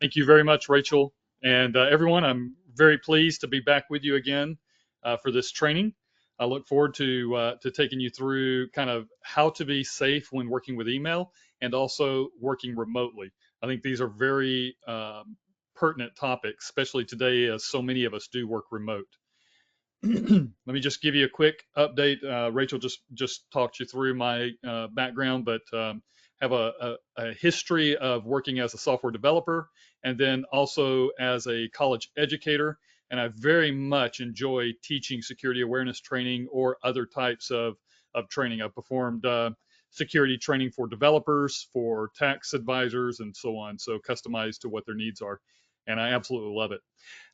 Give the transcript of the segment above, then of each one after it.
Thank you very much, Rachel. And everyone, I'm very pleased to be back with you again for this training. I look forward to taking you through kind of how to be safe when working with email and also working remotely. I think these are very pertinent topics, especially today as so many of us do work remote. Let me just give you a quick update. Rachel just talked you through my background, but have a history of working as a software developer and then also as a college educator. And I very much enjoy teaching security awareness training or other types of training. I've performed security training for developers, for tax advisors, and so on, so customized to what their needs are. And I absolutely love it.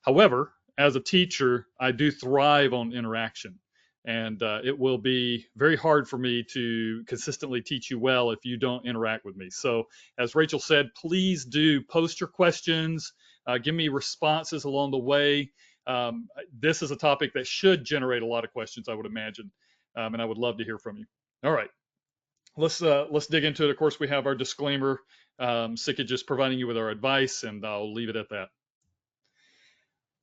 However, as a teacher, I do thrive on interaction. And it will be very hard for me to consistently teach you well if you don't interact with me. So, as Rachel said, please do post your questions, give me responses along the way. This is a topic that should generate a lot of questions, I would imagine, and I would love to hear from you. All right, let's dig into it. Of course, we have our disclaimer. Sikich is providing you with our advice, and I'll leave it at that.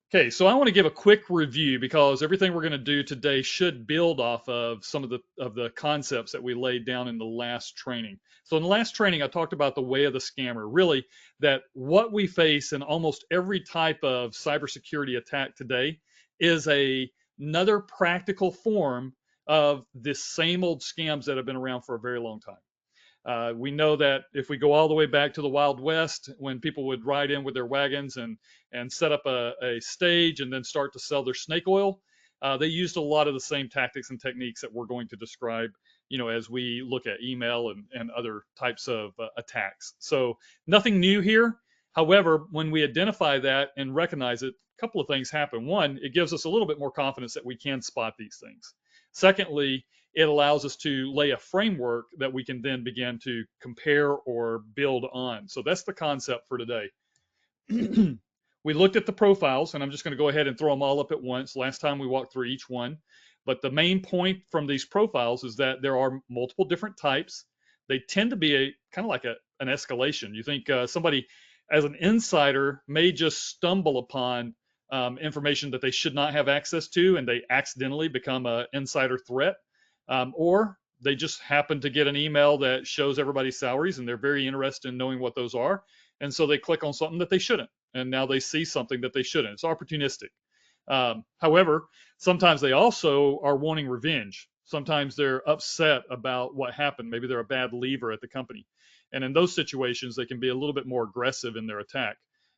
Okay, so I want to give a quick review because everything we're going to do today should build off of some of the concepts that we laid down in the last training. So in the last training, I talked about the way of the scammer, really that what we face in almost every type of cybersecurity attack today is another practical form of the same old scams that have been around for a very long time. We know that if we go all the way back to the Wild West, when people would ride in with their wagons and set up a stage and then start to sell their snake oil, they used a lot of the same tactics and techniques that we're going to describe, as we look at email and other types of attacks. So nothing new here. However, when we identify that and recognize it, a couple of things happen. One, it gives us a little bit more confidence that we can spot these things. Secondly, it allows us to lay a framework that we can then begin to compare or build on. So that's the concept for today. We looked at the profiles, and I'm just going to go ahead and throw them all up at once. Last time we walked through each one. But the main point from these profiles is that there are multiple different types. They tend to be a kind of like an escalation. You think somebody, as an insider, may just stumble upon information that they should not have access to, and they accidentally become an insider threat. Or they just happen to get an email that shows everybody's salaries and they're very interested in knowing what those are. And so they click on something that they shouldn't. And now they see something that they shouldn't. It's opportunistic. However, sometimes they also are wanting revenge. Sometimes they're upset about what happened. Maybe they're a bad leaver at the company. And in those situations, they can be a little bit more aggressive in their attack.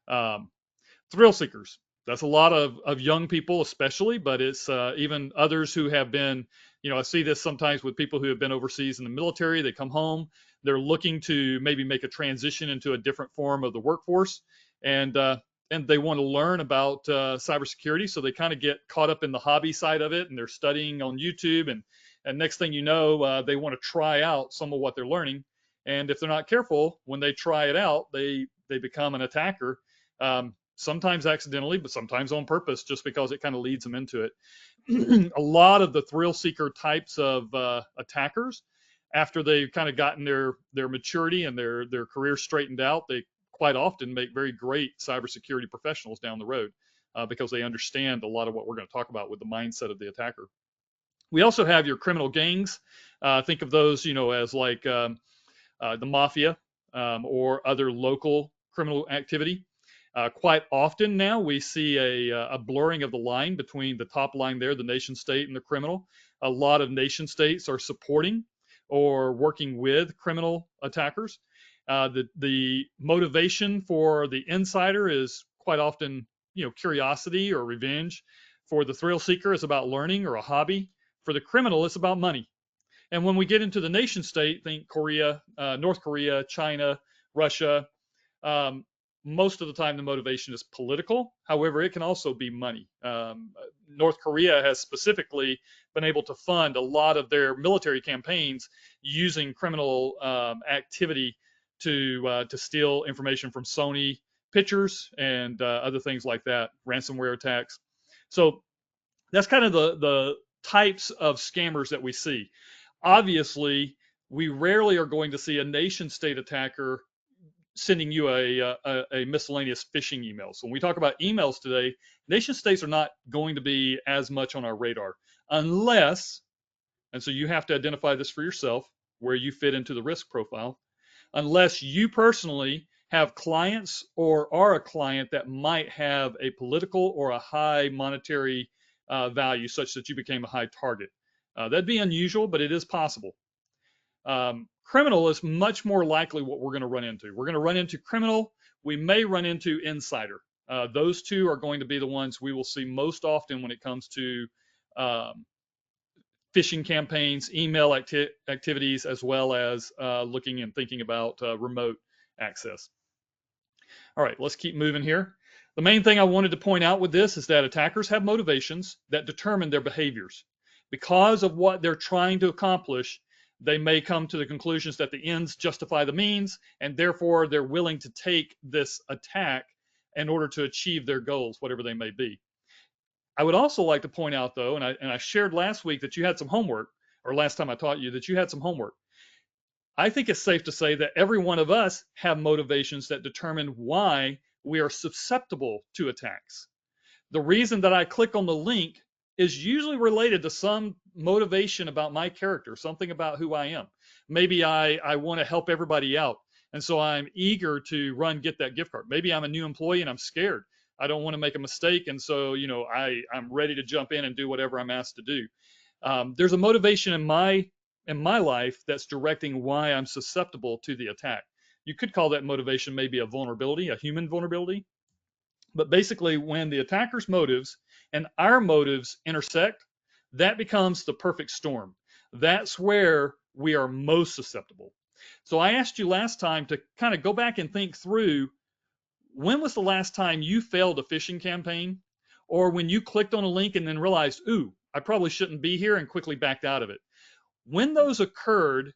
Thrill seekers. That's a lot of young people, especially, but it's even others who have been, I see this sometimes with people who have been overseas in the military. They come home, they're looking to maybe make a transition into a different form of the workforce, and they want to learn about cybersecurity. So they kind of get caught up in the hobby side of it, and they're studying on YouTube, and next thing you know, they want to try out some of what they're learning. And if they're not careful, when they try it out, they become an attacker. Sometimes accidentally, but sometimes on purpose, just because it kind of leads them into it. A lot of the thrill seeker types of attackers, after they've kind of gotten their maturity and their career straightened out, they quite often make very great cybersecurity professionals down the road because they understand a lot of what we're going to talk about with the mindset of the attacker. We also have your criminal gangs. Think of those, as like the mafia or other local criminal activity. Quite often now we see a blurring of the line between the top line there, the nation state, and the criminal. A lot of nation states are supporting or working with criminal attackers. The motivation for the insider is quite often, curiosity or revenge. For the thrill seeker, it's about learning or a hobby. For the criminal, it's about money. And when we get into the nation state, think Korea, North Korea, China, Russia. Most of the time, the motivation is political. However, it can also be money. North Korea has specifically been able to fund a lot of their military campaigns using criminal activity to steal information from Sony pictures and other things like that, ransomware attacks. So that's kind of the types of scammers that we see. Obviously, we rarely are going to see a nation state attacker sending you a miscellaneous phishing email. So when we talk about emails today, nation states are not going to be as much on our radar unless, and so you have to identify this for yourself where you fit into the risk profile, unless you personally have clients or are a client that might have a political or a high monetary value such that you became a high target. That'd be unusual, but it is possible. Criminal is much more likely what we're going to run into. We're going to run into criminal. We may run into insider. Those two are going to be the ones we will see most often when it comes to um, phishing campaigns, email activities, as well as looking and thinking about remote access. All right, let's keep moving here. The main thing I wanted to point out with this is that attackers have motivations that determine their behaviors. Because of what they're trying to accomplish, they may come to the conclusions that the ends justify the means, and therefore they're willing to take this attack in order to achieve their goals, whatever they may be. I would also like to point out, though, and I shared last week that you had some homework, or last time I taught you that you had some homework. I think it's safe to say that every one of us have motivations that determine why we are susceptible to attacks. The reason that I click on the link is usually related to some motivation about my character, something about who I am. Maybe I want to help everybody out, and so I'm eager to get that gift card. Maybe I'm a new employee and I'm scared. I don't want to make a mistake, and so I'm ready to jump in and do whatever I'm asked to do. There's a motivation in my life that's directing why I'm susceptible to the attack. You could call that motivation maybe a vulnerability, a human vulnerability. But basically, when the attacker's motives and our motives intersect, that becomes the perfect storm. That's where we are most susceptible. So I asked you last time to kind of go back and think through, when was the last time you failed a phishing campaign? Or when you clicked on a link and then realized, ooh, I probably shouldn't be here, and quickly backed out of it. When those occurred,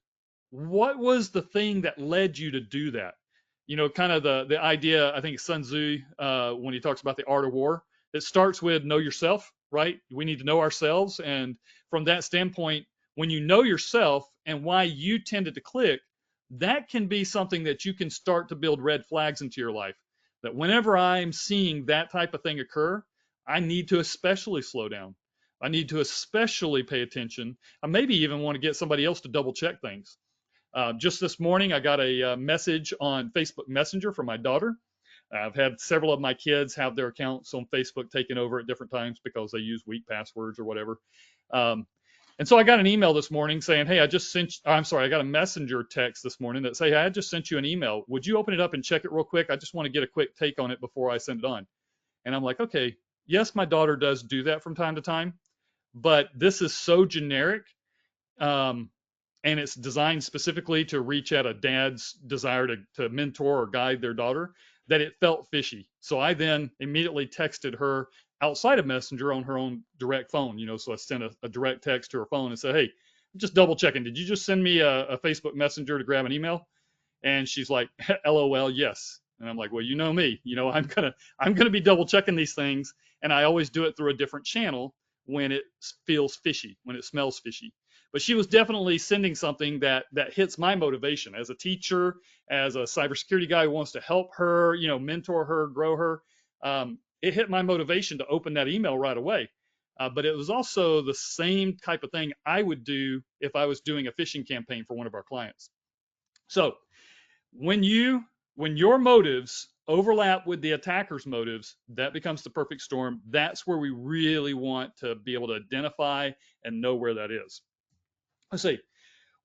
what was the thing that led you to do that? Kind of the idea, I think Sun Tzu, when he talks about the art of war, it starts with know yourself, right? We need to know ourselves. And from that standpoint, when you know yourself and why you tended to click, that can be something that you can start to build red flags into your life. That whenever I'm seeing that type of thing occur, I need to especially slow down. I need to especially pay attention. I maybe even want to get somebody else to double check things. Just this morning, I got a message on Facebook Messenger from my daughter. I've had several of my kids have their accounts on Facebook taken over at different times because they use weak passwords or whatever. And so I got an email this morning saying, hey, I got a messenger text this morning that say, hey, I just sent you an email. Would you open it up and check it real quick? I just want to get a quick take on it before I send it on. And I'm like, okay, yes, my daughter does do that from time to time, but this is so generic. And it's designed specifically to reach at a dad's desire to mentor or guide their daughter, that it felt fishy. So I then immediately texted her outside of Messenger on her own direct phone. So I sent a direct text to her phone and said, hey, just double checking. Did you just send me a Facebook Messenger to grab an email? And she's like, LOL, yes. And I'm like, well, you know me, I'm gonna be double checking these things, and I always do it through a different channel when it feels fishy, when it smells fishy. But she was definitely sending something that hits my motivation as a teacher, as a cybersecurity guy who wants to help her, mentor her, grow her. It hit my motivation to open that email right away. But it was also the same type of thing I would do if I was doing a phishing campaign for one of our clients. So when your motives overlap with the attacker's motives, that becomes the perfect storm. That's where we really want to be able to identify and know where that is. Let's see.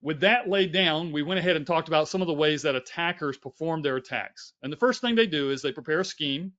With that laid down, we went ahead and talked about some of the ways that attackers perform their attacks. And the first thing they do is they prepare a scheme.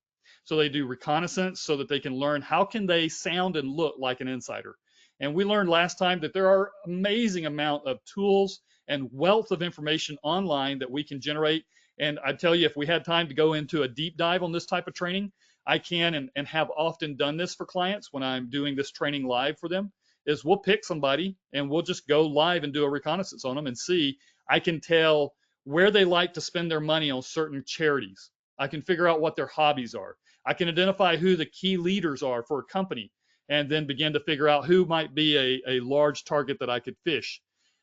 So they do reconnaissance so that they can learn how can they sound and look like an insider. And we learned last time that there are amazing amount of tools and wealth of information online that we can generate. And I tell you, if we had time to go into a deep dive on this type of training, I can and have often done this for clients when I'm doing this training live for them, is we'll pick somebody and we'll just go live and do a reconnaissance on them and see. I can tell where they like to spend their money on certain charities. I can figure out what their hobbies are. I can identify who the key leaders are for a company and then begin to figure out who might be a large target that I could fish.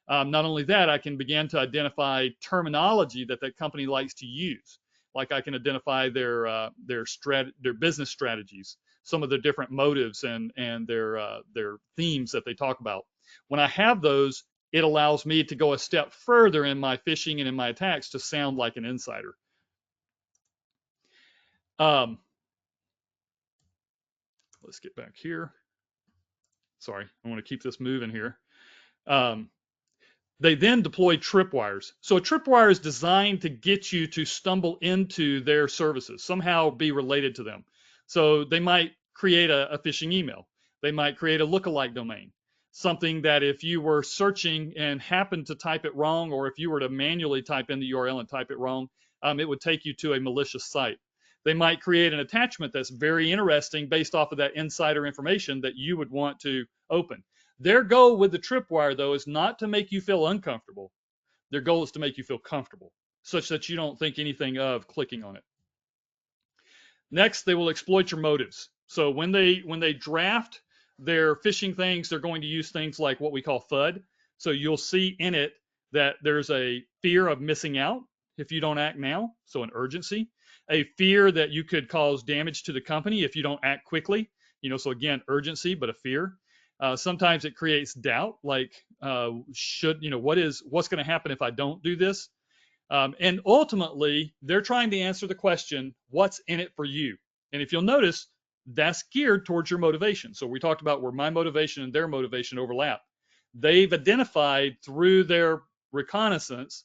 Not only that, I can begin to identify terminology that company likes to use. Like I can identify their business strategies, some of the different motives and their themes that they talk about. When I have those, it allows me to go a step further in my phishing and in my attacks to sound like an insider. Let's get back here. Sorry, I want to keep this moving here. Um, they then deploy tripwires. So a tripwire is designed to get you to stumble into their services, somehow be related to them. So they might create a phishing email. They might create a lookalike domain, something that if you were searching and happened to type it wrong, or if you were to manually type in the URL and type it wrong, it would take you to a malicious site. They might create an attachment that's very interesting based off of that insider information that you would want to open. Their goal with the tripwire, though, is not to make you feel uncomfortable. Their goal is to make you feel comfortable, such that you don't think anything of clicking on it. Next, they will exploit your motives. So when they draft their phishing things, they're going to use things like what we call FUD. So you'll see in it that there's a fear of missing out if you don't act now, so an urgency, a fear that you could cause damage to the company if you don't act quickly, so again, urgency, but a fear. Sometimes it creates doubt, like what's going to happen if I don't do this? And ultimately, they're trying to answer the question, what's in it for you? And if you'll notice, that's geared towards your motivation. So we talked about where my motivation and their motivation overlap. They've identified through their reconnaissance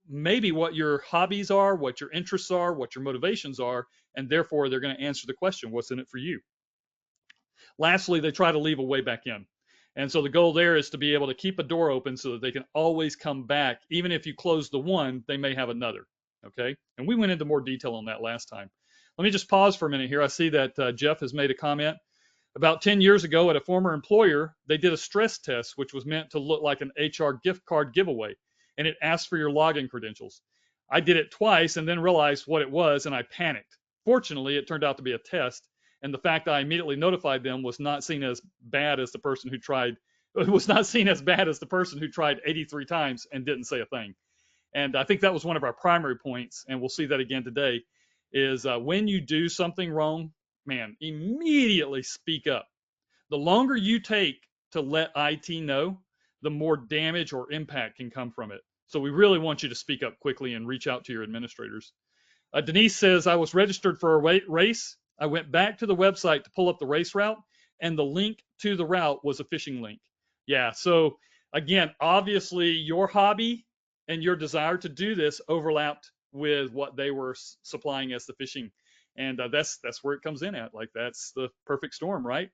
maybe what your hobbies are, what your interests are, what your motivations are, and therefore they're going to answer the question, what's in it for you? Lastly, they try to leave a way back in. And so the goal there is to be able to keep a door open so that they can always come back. Even if you close the one, they may have another. Okay. And we went into more detail on that last time. Let me just pause for a minute here. I see that Jeff has made a comment. About 10 years ago at a former employer, they did a stress test, which was meant to look like an HR gift card giveaway. And it asked for your login credentials. I did it twice and then realized what it was, and I panicked. Fortunately, it turned out to be a test. And the fact that I immediately notified them was not seen as bad as the person who tried. It was not seen as bad as the person who tried 83 times and didn't say a thing. And I think that was one of our primary points, and we'll see that again today, is when you do something wrong, man, immediately speak up. The longer you take to let IT know, the more damage or impact can come from it. So we really want you to speak up quickly and reach out to your administrators. Denise says, I was registered for a race. I went back to the website to pull up the race route, and the link to the route was a phishing link. Yeah, so again, obviously your hobby and your desire to do this overlapped with what they were supplying as the phishing. And that's where it comes in at. Like, that's the perfect storm, right?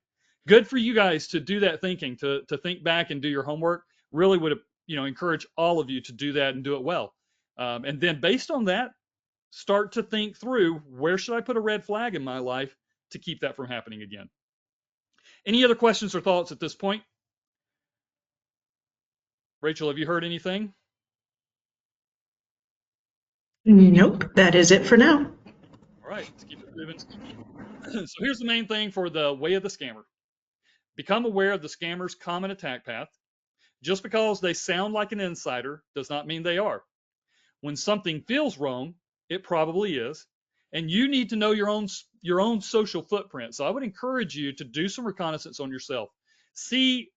Good for you guys to do that thinking, to think back and do your homework. Really would encourage all of you to do that and do it well. And then based on that, start to think through, where should I put a red flag in my life to keep that from happening again? Any other questions or thoughts at this point? Rachel, have you heard anything? Nope, that is it for now. All right, let's keep it moving. So here's the main thing for the way of the scammer. Become aware of the scammer's common attack path. Just because they sound like an insider does not mean they are. When something feels wrong, it probably is. And you need to know your own social footprint. So I would encourage you to do some reconnaissance on yourself. See,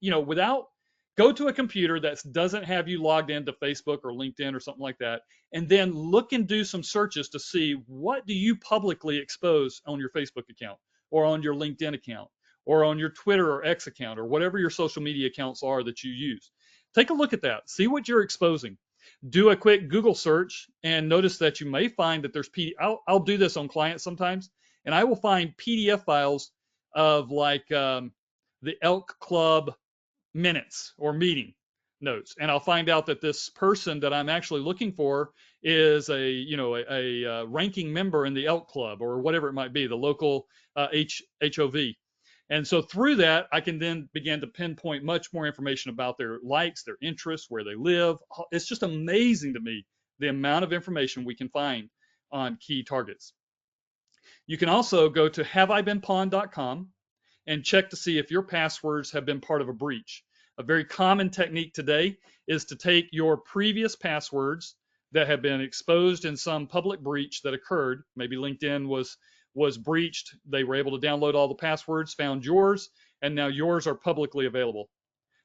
go to a computer that doesn't have you logged into Facebook or LinkedIn or something like that, and then look and do some searches to see, what do you publicly expose on your Facebook account or on your LinkedIn account or on your Twitter or X account or whatever your social media accounts are that you use. Take a look at that. See what you're exposing. Do a quick Google search and notice that you may find that there's I'll do this on clients sometimes, and I will find PDF files of like the Elk Club minutes or meeting notes, and I'll find out that this person that I'm actually looking for is a ranking member in the Elk Club or whatever it might be, the local HOV. And so through that, I can then begin to pinpoint much more information about their likes, their interests, where they live. It's just amazing to me the amount of information we can find on key targets. You can also go to haveibeenpawned.com and check to see if your passwords have been part of a breach. A very common technique today is to take your previous passwords that have been exposed in some public breach that occurred. Maybe LinkedIn was breached. They were able to download all the passwords, found yours, and now yours are publicly available.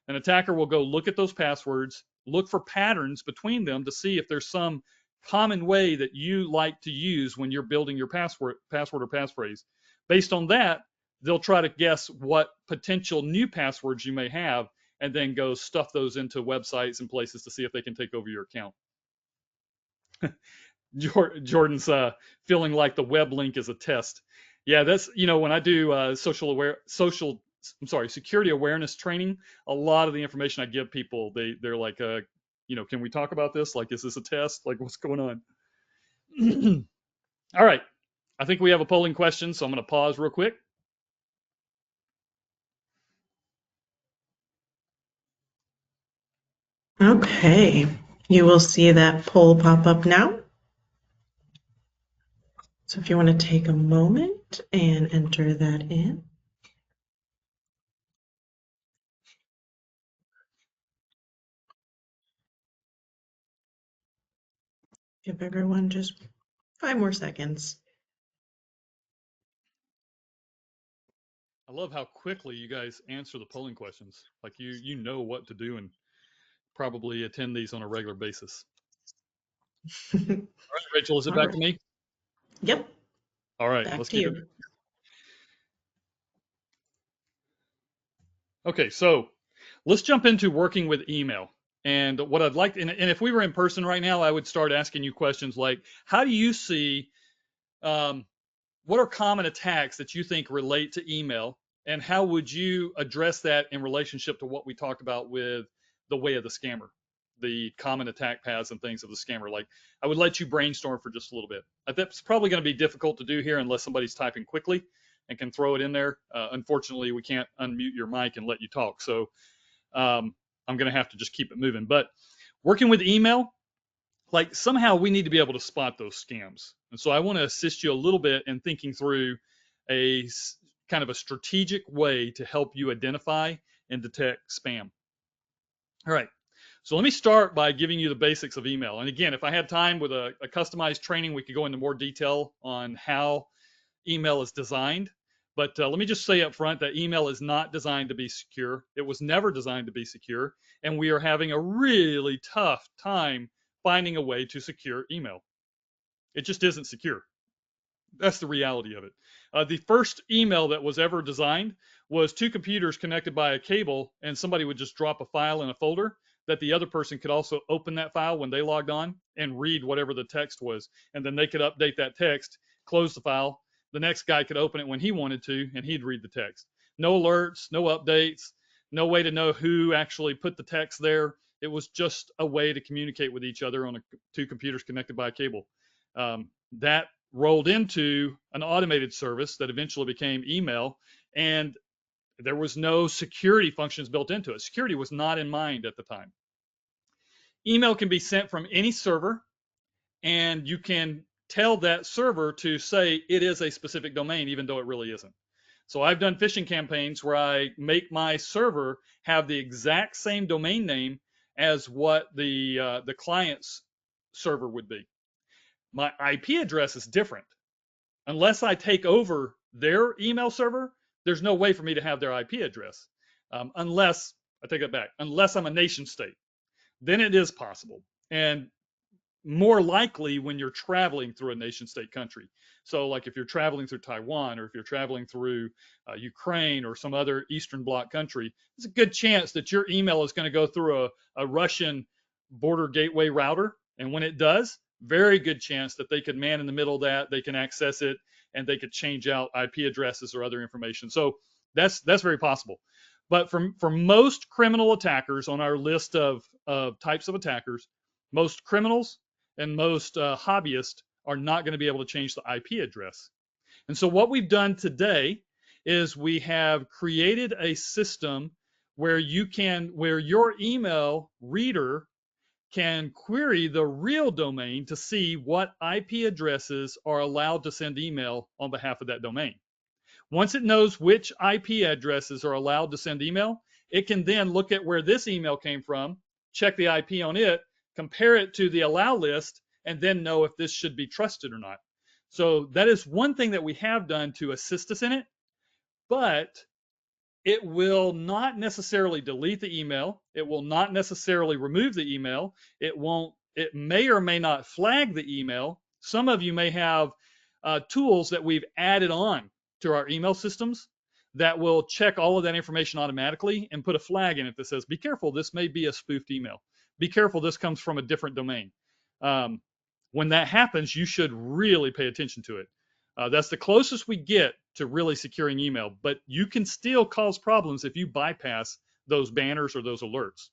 An attacker will go look at those passwords, look for patterns between them to see if there's some common way that you like to use when you're building your password or passphrase. Based on that, they'll try to guess what potential new passwords you may have and then go stuff those into websites and places to see if they can take over your account. Jordan's feeling like the web link is a test. Yeah, that's, when I do security awareness training, a lot of the information I give people, they're like, can we talk about this? Like, is this a test? Like, what's going on? All right. I think we have a polling question, so I'm going to pause real quick. Okay, you will see that poll pop up now. So if you want to take a moment and enter that in. Give everyone just 5 more seconds. I love how quickly you guys answer the polling questions. Like you know what to do and probably attend these on a regular basis. All right, Rachel, is it All back right. to me? Yep, All right, back let's to keep it. you. Okay, so let's jump into working with email. And what I'd like, and if we were in person right now, I would start asking you questions like, how do you see, what are common attacks that you think relate to email? And how would you address that in relationship to what we talked about with the way of the scammer, the common attack paths and things of the scammer? Like, I would let you brainstorm for just a little bit. That's probably going to be difficult to do here unless somebody's typing quickly and can throw it in there. Unfortunately, we can't unmute your mic and let you talk. So I'm going to have to just keep it moving. But working with email, like somehow we need to be able to spot those scams. And so I want to assist you a little bit in thinking through a kind of a strategic way to help you identify and detect spam. All right. So let me start by giving you the basics of email. And again, if I had time with a customized training, we could go into more detail on how email is designed. But let me just say up front that email is not designed to be secure. It was never designed to be secure. And we are having a really tough time finding a way to secure email. It just isn't secure. That's the reality of it. The first email that was ever designed was two computers connected by a cable, and somebody would just drop a file in a folder that the other person could also open that file when they logged on and read whatever the text was. And then they could update that text, close the file. The next guy could open it when he wanted to, and he'd read the text. No alerts, no updates, no way to know who actually put the text there. It was just a way to communicate with each other on two computers connected by a cable. That rolled into an automated service that eventually became email, and there was no security functions built into it. Security was not in mind at the time. Email can be sent from any server, and you can tell that server to say it is a specific domain, even though it really isn't. So I've done phishing campaigns where I make my server have the exact same domain name as what the client's server would be. My IP address is different. Unless I take over their email server, there's no way for me to have their IP address. Unless, I take it back, unless I'm a nation state, then it is possible. And more likely when you're traveling through a nation state country. So like if you're traveling through Taiwan or if you're traveling through Ukraine or some other Eastern Bloc country, there's a good chance that your email is going to go through a Russian border gateway router. And when it does, very good chance that they could man in the middle of that, they can access it, and they could change out IP addresses or other information. So that's very possible. But for most criminal attackers on our list of types of attackers, most criminals and most hobbyists are not going to be able to change the IP address. And so what we've done today is we have created a system where your email reader can query the real domain to see what IP addresses are allowed to send email on behalf of that domain. Once it knows which IP addresses are allowed to send email, it can then look at where this email came from, check the IP on it, compare it to the allow list, and then know if this should be trusted or not. So that is one thing that we have done to assist us in it, but it will not necessarily delete the email. It will not necessarily remove the email. It may or may not flag the email. Some of you may have tools that we've added on to our email systems that will check all of that information automatically and put a flag in it that says, be careful, this may be a spoofed email. Be careful, this comes from a different domain. Um, when that happens, you should really pay attention to it. That's the closest we get to really securing email, but you can still cause problems if you bypass those banners or those alerts.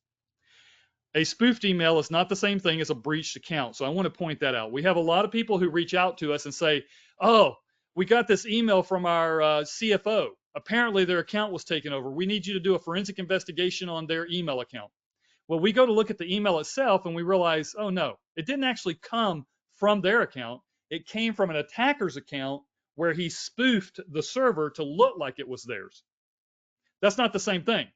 A spoofed email is not the same thing as a breached account. So I want to point that out. We have a lot of people who reach out to us and say, oh, we got this email from our CFO. Apparently their account was taken over. We need you to do a forensic investigation on their email account. Well, we go to look at the email itself and we realize, oh no, it didn't actually come from their account. It came from an attacker's account where he spoofed the server to look like it was theirs. That's not the same thing.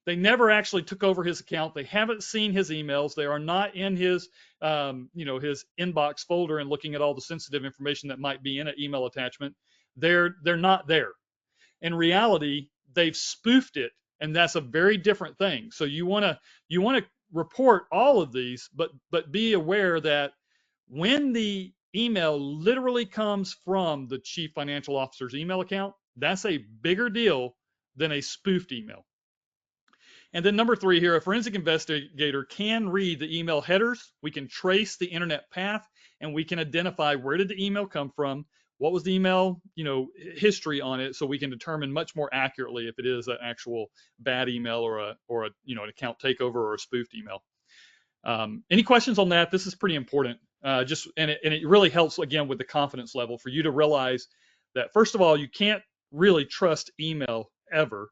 They never actually took over his account. They haven't seen his emails. They are not in his, his inbox folder and looking at all the sensitive information that might be in an email attachment. They're not there. In reality, they've spoofed it, and that's a very different thing. So you want to report all of these, but be aware that when the email literally comes from the chief financial officer's email account, that's a bigger deal than a spoofed email. And then number 3 here, a forensic investigator can read the email headers. We can trace the internet path, and we can identify where did the email come from, what was the email, history on it, so we can determine much more accurately if it is an actual bad email or an account takeover or a spoofed email. Any questions on that? This is pretty important. And it really helps again with the confidence level for you to realize that first of all, you can't really trust email ever.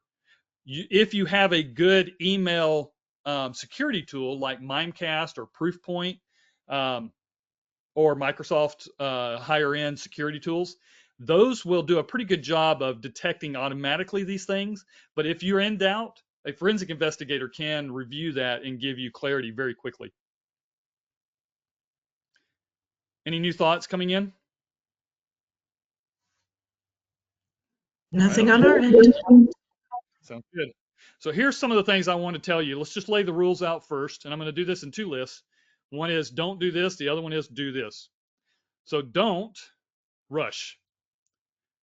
If you have a good email security tool like Mimecast or Proofpoint or Microsoft higher end security tools, those will do a pretty good job of detecting automatically these things. But if you're in doubt, a forensic investigator can review that and give you clarity very quickly. Any new thoughts coming in? Nothing Right on on. our end. Sounds good. So here's some of the things I want to tell you. Let's just lay the rules out first, and I'm going to do this in 2 lists. One is don't do this. The other one is do this. So don't rush.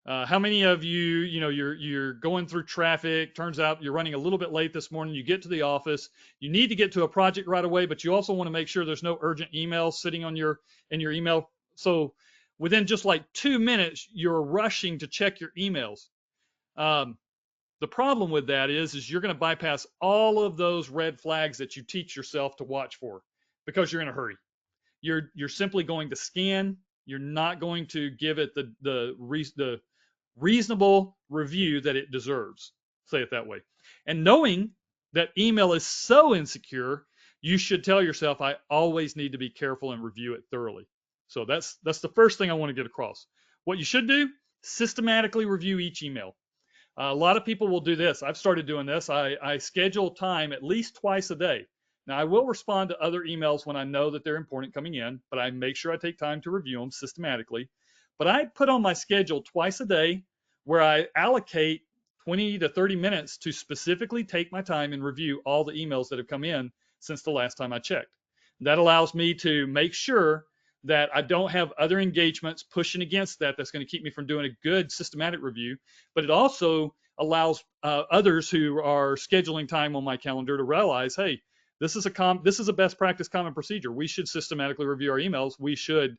How many of you, you're going through traffic, turns out you're running a little bit late this morning, you get to the office, you need to get to a project right away, but you also want to make sure there's no urgent emails sitting in your email. So within just like 2 minutes, you're rushing to check your emails. The problem with that is you're going to bypass all of those red flags that you teach yourself to watch for because you're in a hurry. You're simply going to scan. You're not going to give it the reasonable review that it deserves. Say it that way. And knowing that email is so insecure, you should tell yourself, I always need to be careful and review it thoroughly. So that's the first thing I want to get across. What you should do, systematically review each email. A lot of people will do this. I've started doing this. I schedule time at least twice a day. Now, I will respond to other emails when I know that they're important coming in, but I make sure I take time to review them systematically. But I put on my schedule twice a day where I allocate 20 to 30 minutes to specifically take my time and review all the emails that have come in since the last time I checked. That allows me to make sure that I don't have other engagements pushing against that's going to keep me from doing a good systematic review. But it also allows others who are scheduling time on my calendar to realize, hey, this is a best practice common procedure. We should systematically review our emails. We should,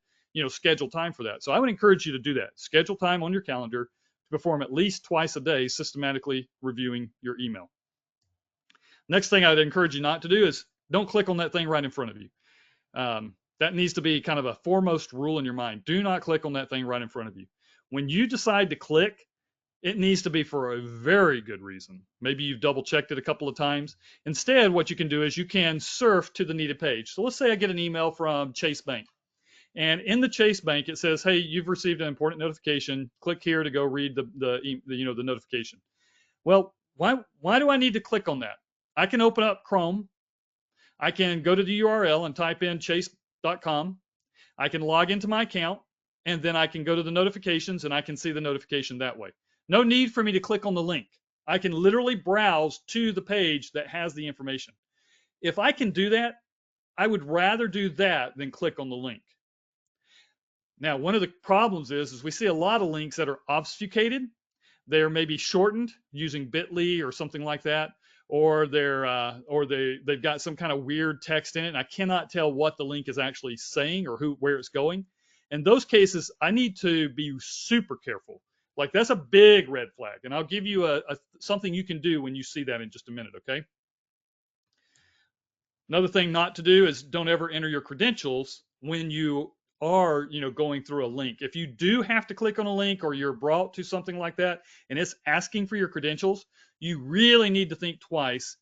schedule time for that. So I would encourage you to do that. Schedule time on your calendar to perform at least twice a day systematically reviewing your email. Next thing I'd encourage you not to do is don't click on that thing right in front of you. That needs to be kind of a foremost rule in your mind. Do not click on that thing right in front of you. When you decide to click, it needs to be for a very good reason. Maybe you've double checked it a couple of times. Instead, what you can do is you can surf to the needed page. So let's say I get an email from Chase Bank. And in the Chase Bank, it says, hey, you've received an important notification. Click here to go read the notification. Well, why do I need to click on that? I can open up Chrome. I can go to the URL and type in chase.com. I can log into my account, and then I can go to the notifications and I can see the notification that way. No need for me to click on the link. I can literally browse to the page that has the information. If I can do that, I would rather do that than click on the link. Now, one of the problems is we see a lot of links that are obfuscated. They're maybe shortened using bit.ly or something like that, or they've got some kind of weird text in it, and I cannot tell what the link is actually saying or where it's going. In those cases, I need to be super careful. Like, that's a big red flag, and I'll give you something you can do when you see that in just a minute, okay? Another thing not to do is don't ever enter your credentials when you are, going through a link. If you do have to click on a link or you're brought to something like that and it's asking for your credentials, you really need to think twice.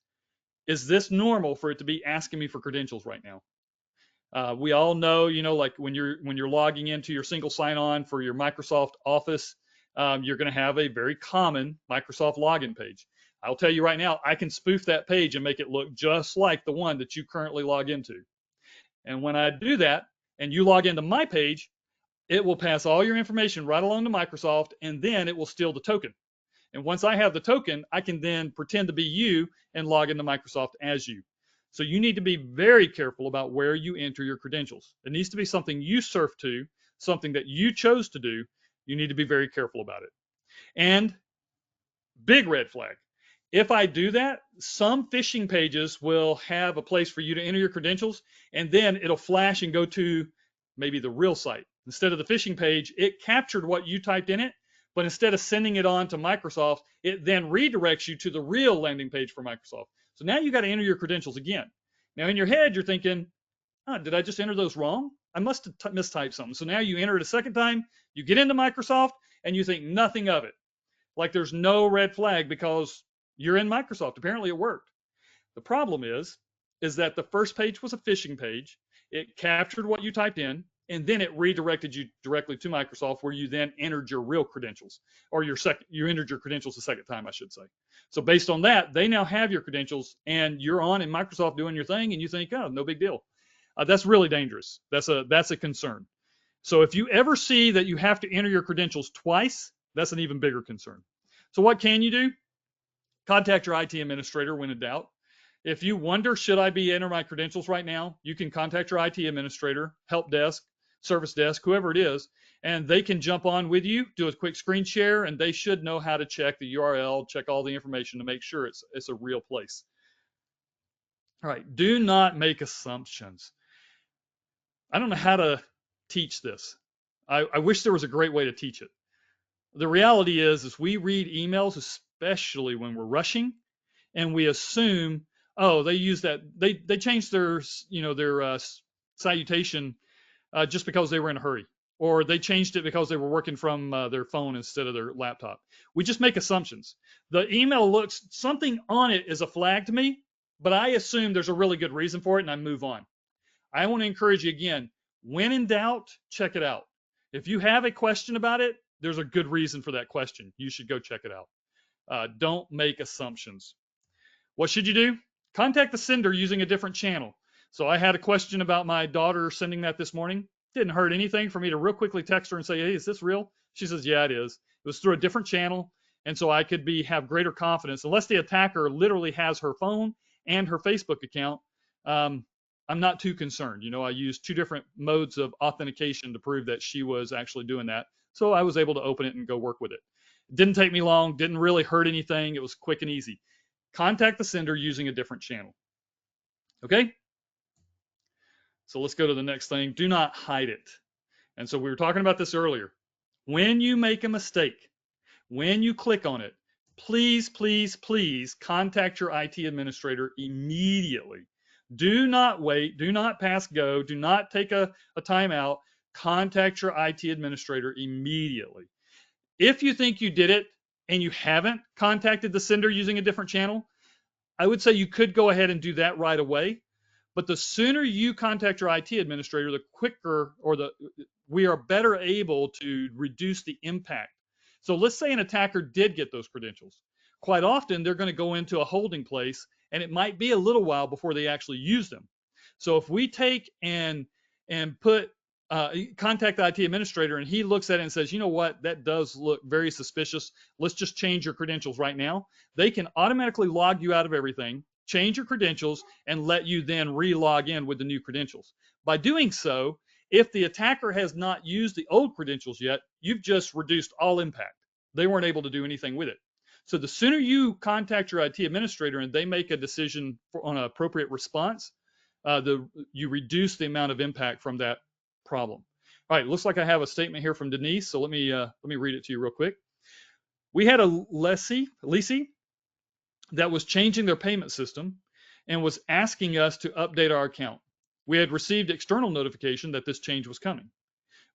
Is this normal for it to be asking me for credentials right now? We all know, like when you're logging into your single sign-on for your Microsoft Office, you're going to have a very common Microsoft login page. I'll tell you right now, I can spoof that page and make it look just like the one that you currently log into. And when I do that, and you log into my page, it will pass all your information right along to Microsoft, and then it will steal the token. And once I have the token, I can then pretend to be you and log into Microsoft as you. So you need to be very careful about where you enter your credentials. It needs to be something you surf to, something that you chose to do. You need to be very careful about it. And big red flag. If I do that, some phishing pages will have a place for you to enter your credentials, and then it'll flash and go to maybe the real site. Instead of the phishing page, it captured what you typed in it, but instead of sending it on to Microsoft, it then redirects you to the real landing page for Microsoft. So now you got to enter your credentials again. Now in your head, you're thinking, oh, did I just enter those wrong? I must have mistyped something. So now you enter it a second time, you get into Microsoft, and you think nothing of it. Like there's no red flag because you're in Microsoft. Apparently it worked. The problem is that the first page was a phishing page. It captured what you typed in, and then it redirected you directly to Microsoft, where you then entered your real credentials, or you entered your credentials the second time, I should say. So based on that, they now have your credentials, and you're on in Microsoft doing your thing, and you think, oh, no big deal. That's really dangerous. That's a concern. So if you ever see that you have to enter your credentials twice, that's an even bigger concern. So what can you do? Contact your IT administrator when in doubt. If you wonder, should I be entering my credentials right now? You can contact your IT administrator, help desk, service desk, whoever it is, and they can jump on with you, do a quick screen share, and they should know how to check the URL, check all the information to make sure it's a real place. All right, do not make assumptions. I don't know how to teach this. I wish there was a great way to teach it. The reality is we read emails, especially when we're rushing, and we assume, oh, they use that, they changed their salutation just because they were in a hurry, or they changed it because they were working from their phone instead of their laptop. We just make assumptions. The email looks, something on it is a flag to me, but I assume there's a really good reason for it, and I move on. I want to encourage you again, when in doubt, check it out. If you have a question about it, there's a good reason for that question. You should go check it out. Don't make assumptions. What should you do? Contact the sender using a different channel. So I had a question about my daughter sending that this morning. Didn't hurt anything for me to real quickly text her and say, hey, is this real? She says, yeah, it is. It was through a different channel. And so I could have greater confidence. Unless the attacker literally has her phone and her Facebook account, I'm not too concerned. I used two different modes of authentication to prove that she was actually doing that. So I was able to open it and go work with it. It didn't take me long, didn't really hurt anything. It was quick and easy. Contact the sender using a different channel. Okay? So let's go to the next thing. Do not hide it. And so we were talking about this earlier. When you make a mistake, when you click on it, please, please, please contact your IT administrator immediately. Do not wait. Do not pass go. Do not take a timeout. Contact your IT administrator immediately. If you think you did it and you haven't contacted the sender using a different channel, I would say you could go ahead and do that right away. But the sooner you contact your IT administrator, the quicker we are better able to reduce the impact. So let's say an attacker did get those credentials. Quite often, they're going to go into a holding place and it might be a little while before they actually use them. So if we take and put contact the IT administrator, and he looks at it and says, you know what, that does look very suspicious. Let's just change your credentials right now. They can automatically log you out of everything, change your credentials, and let you then re-log in with the new credentials. By doing so, if the attacker has not used the old credentials yet, you've just reduced all impact. They weren't able to do anything with it. So the sooner you contact your IT administrator and they make a decision on an appropriate response, you reduce the amount of impact from that problem. All right, looks like I have a statement here from Denise, so let me read it to you real quick. We had a lessee that was changing their payment system and was asking us to update our account. We had received external notification that this change was coming.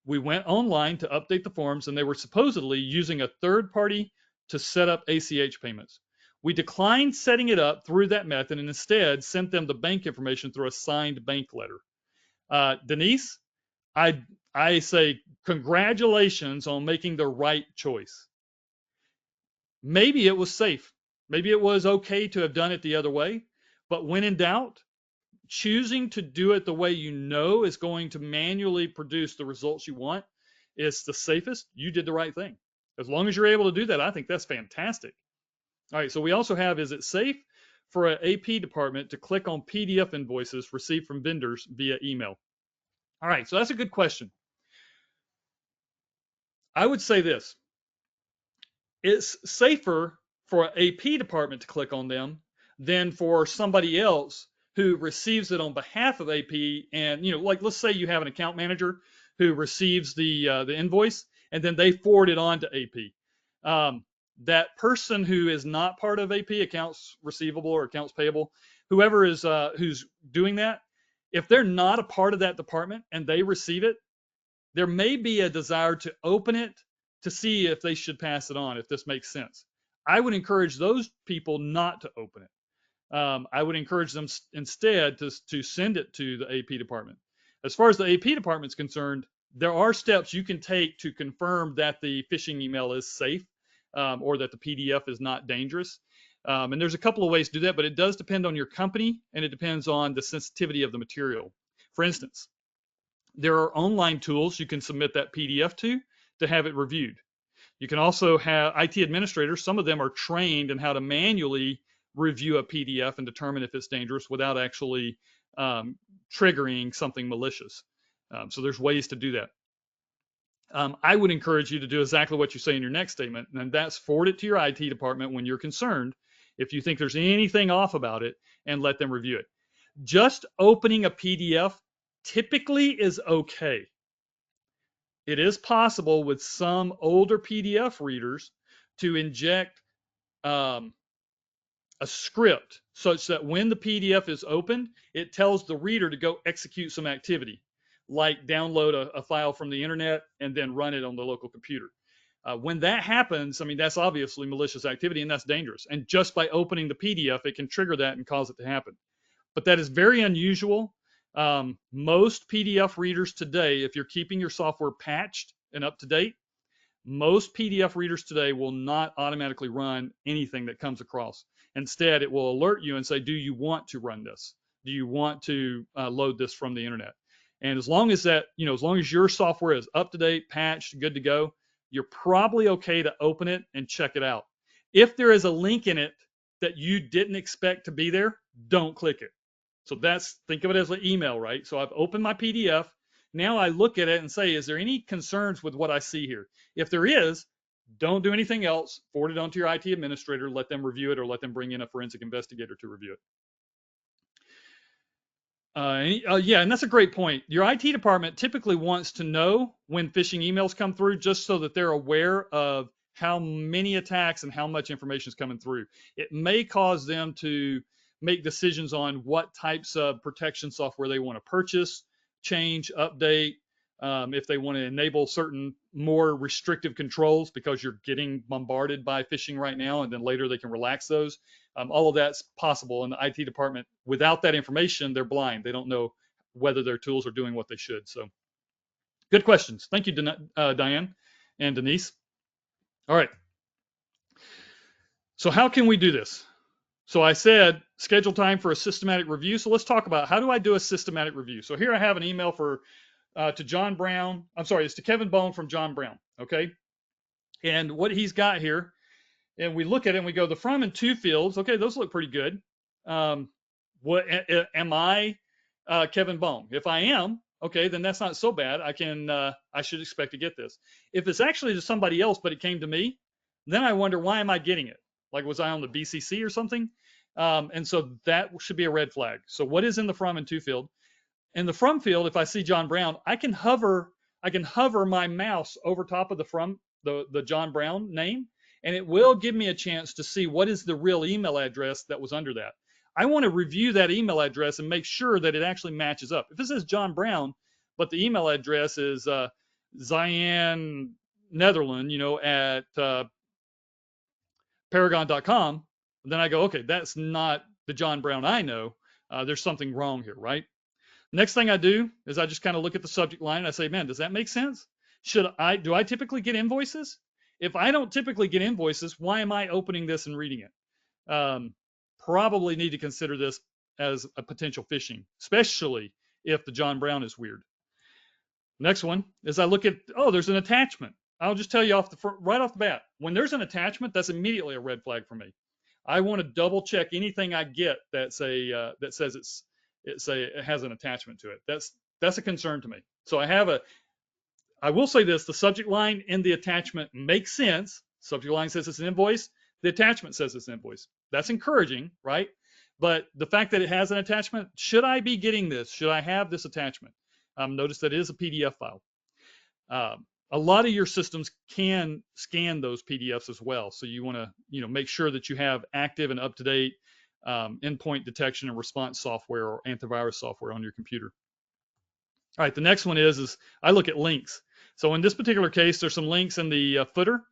We went online to update the forms, and they were supposedly using a third party to set up ACH payments. We declined setting it up through that method and instead sent them the bank information through a signed bank letter. Denise, I say congratulations on making the right choice. Maybe it was safe. Maybe it was okay to have done it the other way. But when in doubt, choosing to do it the way you know is going to manually produce the results you want is the safest. You did the right thing. As long as you're able to do that, I think that's fantastic. All right, so we also have, is it safe for an AP department to click on PDF invoices received from vendors via email? All right, so that's a good question. I would say this. It's safer for an AP department to click on them than for somebody else who receives it on behalf of AP. And, like, let's say you have an account manager who receives the invoice and then they forward it on to AP. That person who is not part of AP, accounts receivable or accounts payable, whoever is who's doing that, if they're not a part of that department and they receive it, there may be a desire to open it to see if they should pass it on, if this makes sense. I would encourage those people not to open it. I would encourage them instead to send it to the AP department. As far as the AP department is concerned, there are steps you can take to confirm that the phishing email is safe, or that the PDF is not dangerous. And there's a couple of ways to do that, but it does depend on your company and it depends on the sensitivity of the material. For instance, there are online tools you can submit that PDF to have it reviewed. You can also have IT administrators. Some of them are trained in how to manually review a PDF and determine if it's dangerous without actually triggering something malicious. So there's ways to do that. I would encourage you to do exactly what you say in your next statement, and that's forward it to your IT department when you're concerned, if you think there's anything off about it, and let them review it. Just opening a PDF typically is okay. It is possible with some older PDF readers to inject a script such that when the PDF is opened, it tells the reader to go execute some activity, like download a file from the internet and then run it on the local computer. When that happens, I mean, that's obviously malicious activity and that's dangerous. And just by opening the PDF, it can trigger that and cause it to happen. But that is very unusual. Most PDF readers today, if you're keeping your software patched and up to date, most PDF readers today will not automatically run anything that comes across. Instead, it will alert you and say, do you want to run this? Do you want to load this from the internet? And as long as that, as long as your software is up to date, patched, good to go, you're probably okay to open it and check it out. If there is a link in it that you didn't expect to be there, don't click it. So think of it as an email, right? So I've opened my PDF. Now I look at it and say, is there any concerns with what I see here? If there is, don't do anything else. Forward it on to your IT administrator, let them review it, or let them bring in a forensic investigator to review it. Yeah, and that's a great point. Your IT department typically wants to know when phishing emails come through just so that they're aware of how many attacks and how much information is coming through. It may cause them to make decisions on what types of protection software they want to purchase, change, update, if they want to enable certain more restrictive controls because you're getting bombarded by phishing right now, and then later they can relax those. All of that's possible in the IT department. Without that information, they're blind. They don't know whether their tools are doing what they should. So good questions. Thank you, Diane and Denise. All right. So how can we do this? So I said schedule time for a systematic review. So let's talk about how do I do a systematic review. So here I have an email for to John Brown. I'm sorry, it's to Kevin Bone from John Brown. Okay, and what he's got here, and we look at it and we go the from and to fields. Okay, those look pretty good. What am I, Kevin Bone? If I am, okay, then that's not so bad. I should expect to get this. If it's actually to somebody else, but it came to me, then I wonder why am I getting it? Like was I on the BCC or something? And so that should be a red flag. So what is in the from and to field? In the from field, if I see John Brown, I can hover my mouse over top of the from the John Brown name, and it will give me a chance to see what is the real email address that was under that. I want to review that email address and make sure that it actually matches up. If it says John Brown, but the email address is Zian Netherland, at paragon.com, then I go, okay, that's not the John Brown I know. There's something wrong here, right? Next thing I do is I just kind of look at the subject line and I say, man, does that make sense? Do I typically get invoices? If I don't typically get invoices, why am I opening this and reading it? Probably need to consider this as a potential phishing, especially if the John Brown is weird. Next one is I look at, oh, there's an attachment. I'll just tell you right off the bat, when there's an attachment, that's immediately a red flag for me. I want to double check anything I get that says it has an attachment to it. That's a concern to me. So I will say this: the subject line in the attachment makes sense. Subject line says it's an invoice. The attachment says it's an invoice. That's encouraging, right? But the fact that it has an attachment, should I be getting this? Should I have this attachment? Notice that it is a PDF file. A lot of your systems can scan those PDFs as well. So you want to, make sure that you have active and up-to-date endpoint detection and response software or antivirus software on your computer. All right, the next one is I look at links. So in this particular case, there's some links in the footer.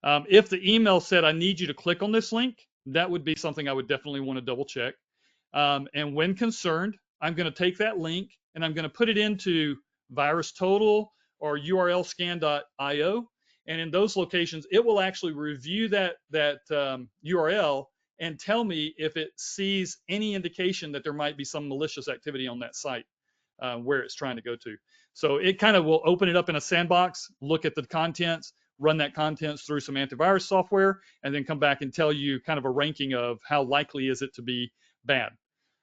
If the email said, I need you to click on this link, that would be something I would definitely want to double check. And when concerned, I'm going to take that link and I'm going to put it into VirusTotal or urlscan.io. And in those locations, it will actually review that URL and tell me if it sees any indication that there might be some malicious activity on that site where it's trying to go to. So it kind of will open it up in a sandbox, look at the contents, run that contents through some antivirus software, and then come back and tell you kind of a ranking of how likely is it to be bad.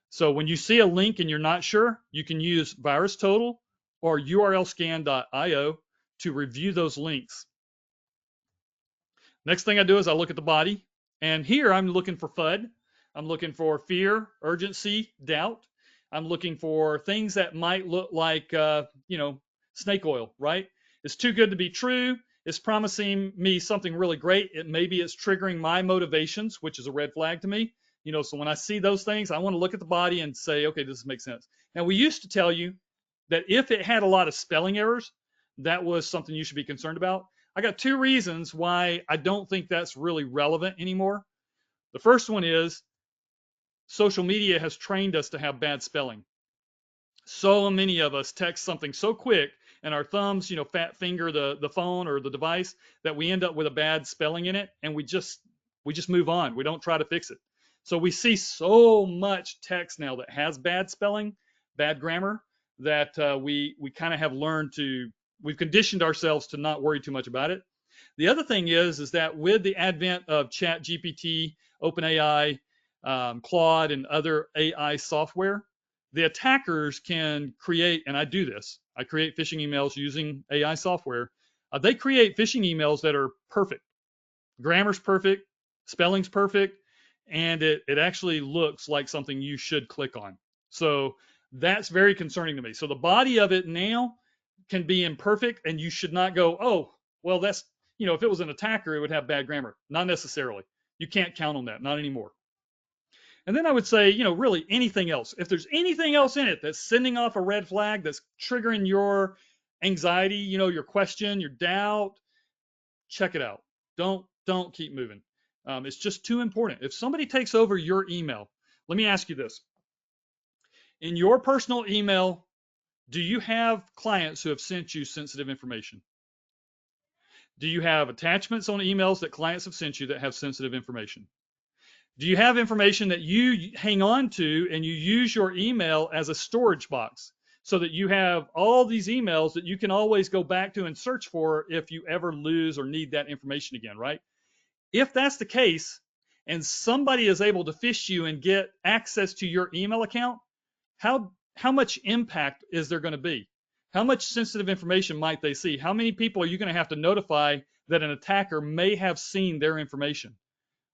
So when you see a link and you're not sure, you can use VirusTotal or urlscan.io to review those links. Next thing I do is I look at the body, and here I'm looking for FUD. I'm looking for fear, urgency, doubt. I'm looking for things that might look like, snake oil, right? It's too good to be true. It's promising me something really great. Maybe it's triggering my motivations, which is a red flag to me. So when I see those things, I want to look at the body and say, okay, does this make sense? Now, we used to tell you that if it had a lot of spelling errors, that was something you should be concerned about. I got two reasons why I don't think that's really relevant anymore. The first one is social media has trained us to have bad spelling. So many of us text something so quick and our thumbs, fat finger the phone or the device that we end up with a bad spelling in it, and we just move on. We don't try to fix it. So we see so much text now that has bad spelling, bad grammar, that we kind of have we've conditioned ourselves to not worry too much about it. The other thing is that with the advent of Chat GPT, OpenAI, Claude, and other AI software, the attackers can create, and I do this, I create phishing emails using AI software. They create phishing emails that are perfect. Grammar's perfect, spelling's perfect, and it actually looks like something you should click on. So that's very concerning to me. So the body of it now can be imperfect, and you should not go, oh, well, that's, if it was an attacker, it would have bad grammar. Not necessarily. You can't count on that, not anymore. And then I would say, really anything else. If there's anything else in it that's sending off a red flag, that's triggering your anxiety, your question, your doubt, check it out. Don't keep moving. It's just too important. If somebody takes over your email, let me ask you this. In your personal email, do you have clients who have sent you sensitive information? Do you have attachments on emails that clients have sent you that have sensitive information? Do you have information that you hang on to and you use your email as a storage box so that you have all these emails that you can always go back to and search for if you ever lose or need that information again, right? If that's the case and somebody is able to phish you and get access to your email account, how much impact is there going to be? How much sensitive information might they see? How many people are you going to have to notify that an attacker may have seen their information?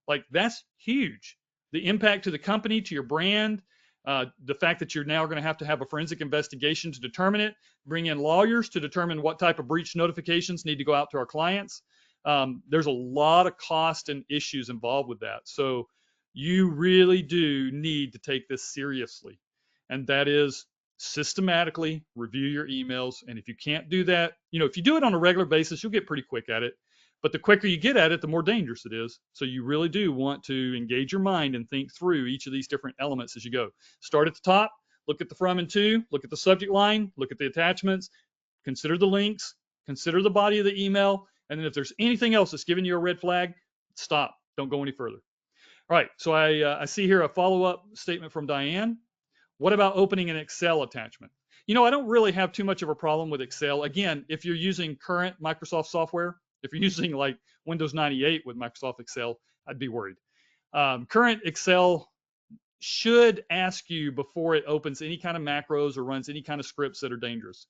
Like, that's huge. The impact to the company, to your brand, the fact that you're now going to have a forensic investigation to determine it, bring in lawyers to determine what type of breach notifications need to go out to our clients. There's a lot of cost and issues involved with that. So you really do need to take this seriously. And that is systematically review your emails. And if you can't do that, if you do it on a regular basis, you'll get pretty quick at it. But the quicker you get at it, the more dangerous it is. So you really do want to engage your mind and think through each of these different elements as you go. Start at the top, look at the from and to, look at the subject line, look at the attachments, consider the links, consider the body of the email, and then if there's anything else that's giving you a red flag, stop. Don't go any further. All right, so I see here a follow-up statement from Diane. What about opening an Excel attachment? I don't really have too much of a problem with Excel. Again, if you're using current Microsoft software, if you're using like Windows 98 with Microsoft Excel, I'd be worried. Current Excel should ask you before it opens any kind of macros or runs any kind of scripts that are dangerous.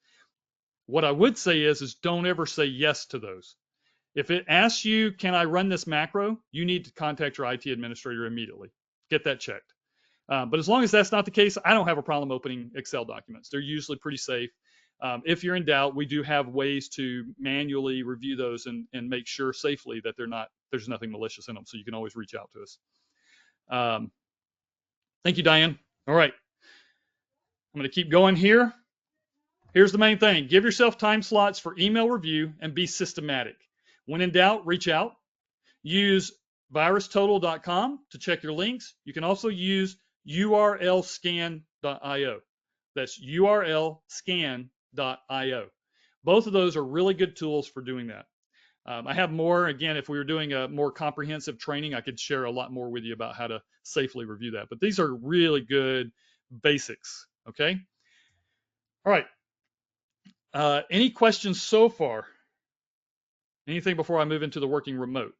What I would say is don't ever say yes to those. If it asks you, can I run this macro? You need to contact your IT administrator immediately. Get that checked. But as long as that's not the case, I don't have a problem opening Excel documents. They're usually pretty safe. If you're in doubt, we do have ways to manually review those and make sure safely that there's nothing malicious in them. So you can always reach out to us. Thank you, Diane. All right. I'm going to keep going here. Here's the main thing. Give yourself time slots for email review and be systematic. When in doubt, reach out. Use virustotal.com to check your links. You can also use urlscan.io. That's urlscan.io. Both of those are really good tools for doing that. I have more. Again, if we were doing a more comprehensive training, I could share a lot more with you about how to safely review that. But these are really good basics, okay? All right. Any questions so far? Anything before I move into the working remote?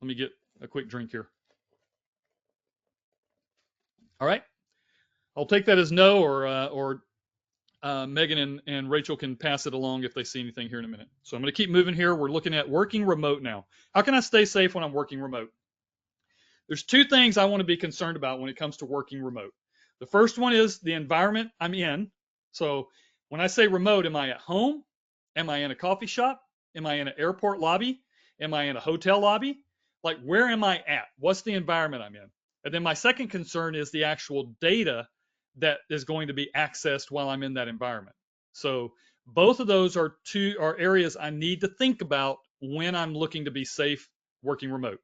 Let me get a quick drink here. All right. I'll take that as no, or Megan and Rachel can pass it along if they see anything here in a minute. So I'm going to keep moving here. We're looking at working remote now. How can I stay safe when I'm working remote? There's two things I want to be concerned about when it comes to working remote. The first one is the environment I'm in. So when I say remote, am I at home? Am I in a coffee shop? Am I in an airport lobby? Am I in a hotel lobby? Like, where am I at? What's the environment I'm in? And then my second concern is the actual data that is going to be accessed while I'm in that environment. So both of those are areas I need to think about when I'm looking to be safe working remote.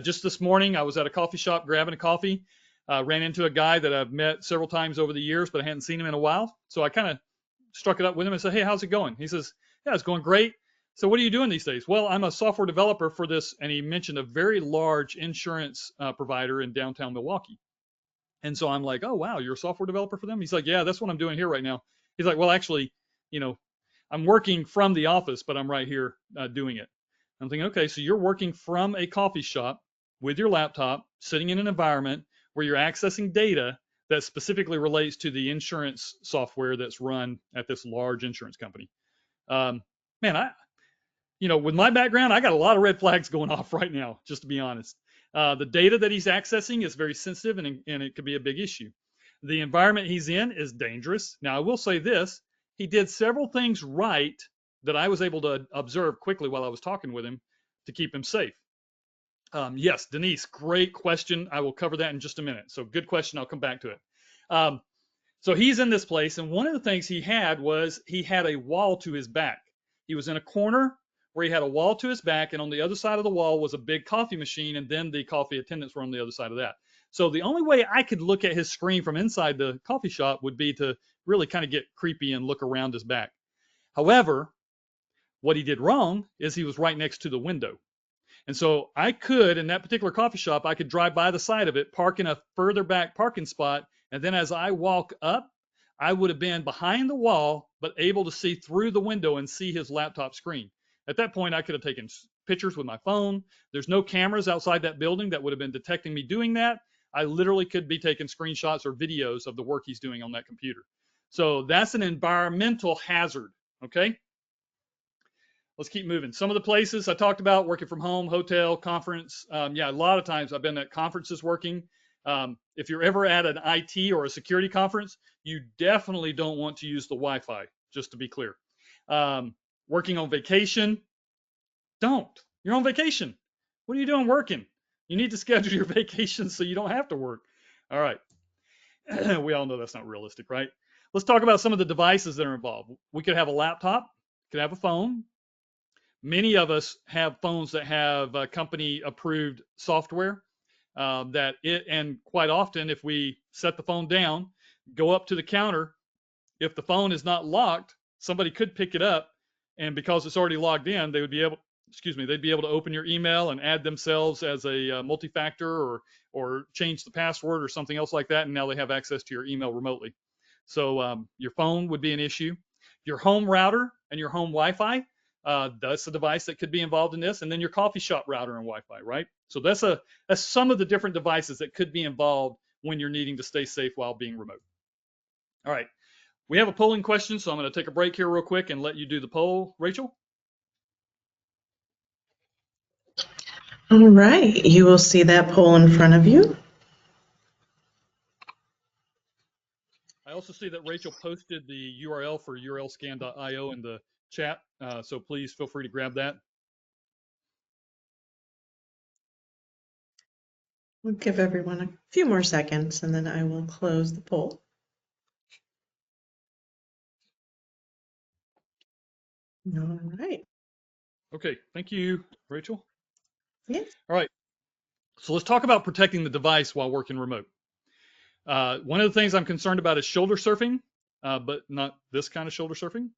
Just this morning, I was at a coffee shop grabbing a coffee, ran into a guy that I've met several times over the years, but I hadn't seen him in a while. So I kind of struck it up with him and said, hey, how's it going? He says, yeah, it's going great. So what are you doing these days? Well, I'm a software developer for this. And he mentioned a very large insurance provider in downtown Milwaukee. And so I'm like, oh, wow, you're a software developer for them? He's like, yeah, that's what I'm doing here right now. He's like, well, actually, I'm working from the office, but I'm right here doing it. I'm thinking, okay, so you're working from a coffee shop with your laptop, sitting in an environment where you're accessing data that specifically relates to the insurance software that's run at this large insurance company. Man, with my background, I got a lot of red flags going off right now, just to be honest. The data that he's accessing is very sensitive and it could be a big issue. The environment he's in is dangerous. Now, I will say this, he did several things right that I was able to observe quickly while I was talking with him to keep him safe. Yes, Denise, great question. I will cover that in just a minute. So good question. I'll come back to it. So he's in this place, and one of the things he had was he had a wall to his back. He was in a corner where he had a wall to his back, and on the other side of the wall was a big coffee machine, and then the coffee attendants were on the other side of that. So the only way I could look at his screen from inside the coffee shop would be to really kind of get creepy and look around his back. However, What he did wrong is he was right next to the window. And so I could, in that particular coffee shop, I could drive by the side of it, park in a further back parking spot. And then as I walk up, I would have been behind the wall, but able to see through the window and see his laptop screen. At that point, I could have taken pictures with my phone. There's no cameras outside that building that would have been detecting me doing that. I literally could be taking screenshots or videos of the work he's doing on that computer. So that's an environmental hazard. Okay. Let's keep moving. Some of the places I talked about, working from home, hotel, conference. Yeah, a lot of times I've been at conferences working. If you're ever at an IT or a security conference, you definitely don't want to use the Wi-Fi, just to be clear. Working on vacation, don't. You're on vacation. What are you doing working? You need to schedule your vacation so you don't have to work. All right. We all know that's not realistic, right? Let's talk about some of the devices that are involved. We could have a laptop, could have a phone. Many of us have phones that have company approved software and quite often, if we set the phone down, go up to the counter, if the phone is not locked, somebody could pick it up, and because it's already logged in, they'd be able to open your email and add themselves as a multi-factor or change the password or something else like that, and now they have access to your email remotely. So your phone would be an issue. Your home router and your home Wi-Fi, that's a device that could be involved in this, and then your coffee shop router and Wi-Fi, right? So that's some of the different devices that could be involved when you're needing to stay safe while being remote. All right, we have a polling question, so I'm going to take a break here real quick and let you do the poll, Rachel. All right, you will see that poll in front of you. I also see that Rachel posted the URL for urlscan.io in the chat, so please feel free to grab that. We'll give everyone a few more seconds and then I will close the poll. All right. Okay, thank you, Rachel. Yes. All right, so let's talk about protecting the device while working remote. One of the things I'm concerned about is shoulder surfing, but not this kind of shoulder surfing.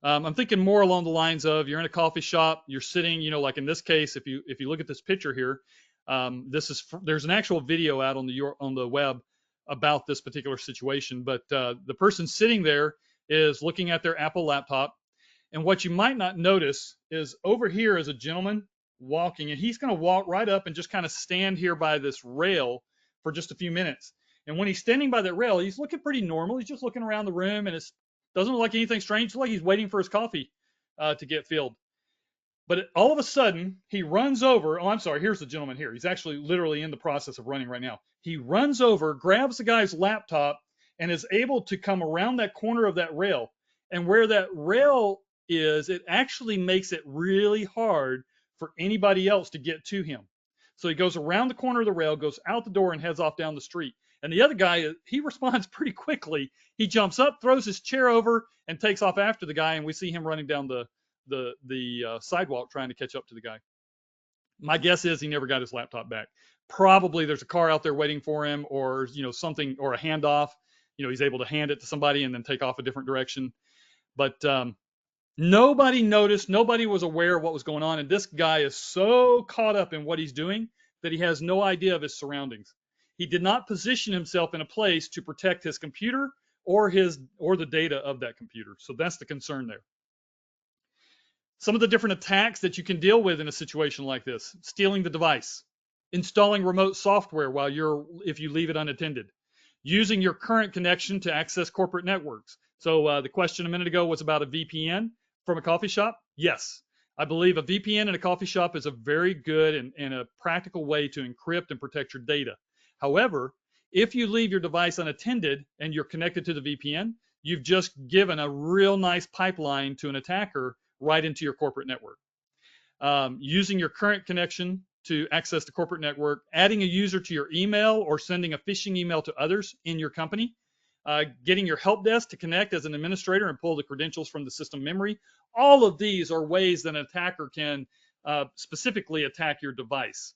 I'm thinking more along the lines of you're in a coffee shop, you're sitting, like in this case, if you look at this picture here, there's an actual video out on the web about this particular situation, but the person sitting there is looking at their Apple laptop, and what you might not notice is over here is a gentleman walking, and he's going to walk right up and just kind of stand here by this rail for just a few minutes. And when he's standing by that rail, he's looking pretty normal. He's just looking around the room, and it doesn't look like anything strange. It's like he's waiting for his coffee to get filled. But all of a sudden, he runs over. Oh, I'm sorry. Here's the gentleman here. He's actually literally in the process of running right now. He runs over, grabs the guy's laptop, and is able to come around that corner of that rail. And where that rail is, it actually makes it really hard for anybody else to get to him. So he goes around the corner of the rail, goes out the door, and heads off down the street. And the other guy, he responds pretty quickly. He jumps up, throws his chair over, and takes off after the guy. And we see him running down the sidewalk trying to catch up to the guy. My guess is he never got his laptop back. Probably there's a car out there waiting for him, or something, or a handoff. He's able to hand it to somebody and then take off a different direction. But nobody noticed. Nobody was aware of what was going on. And this guy is so caught up in what he's doing that he has no idea of his surroundings. He did not position himself in a place to protect his computer or the data of that computer. So that's the concern there. Some of the different attacks that you can deal with in a situation like this: stealing the device, installing remote software if you leave it unattended, using your current connection to access corporate networks. So the question a minute ago was about a VPN from a coffee shop. Yes, I believe a VPN in a coffee shop is a very good and a practical way to encrypt and protect your data. However, if you leave your device unattended and you're connected to the VPN, you've just given a real nice pipeline to an attacker right into your corporate network. Using your current connection to access the corporate network, adding a user to your email or sending a phishing email to others in your company, getting your help desk to connect as an administrator and pull the credentials from the system memory. All of these are ways that an attacker can specifically attack your device.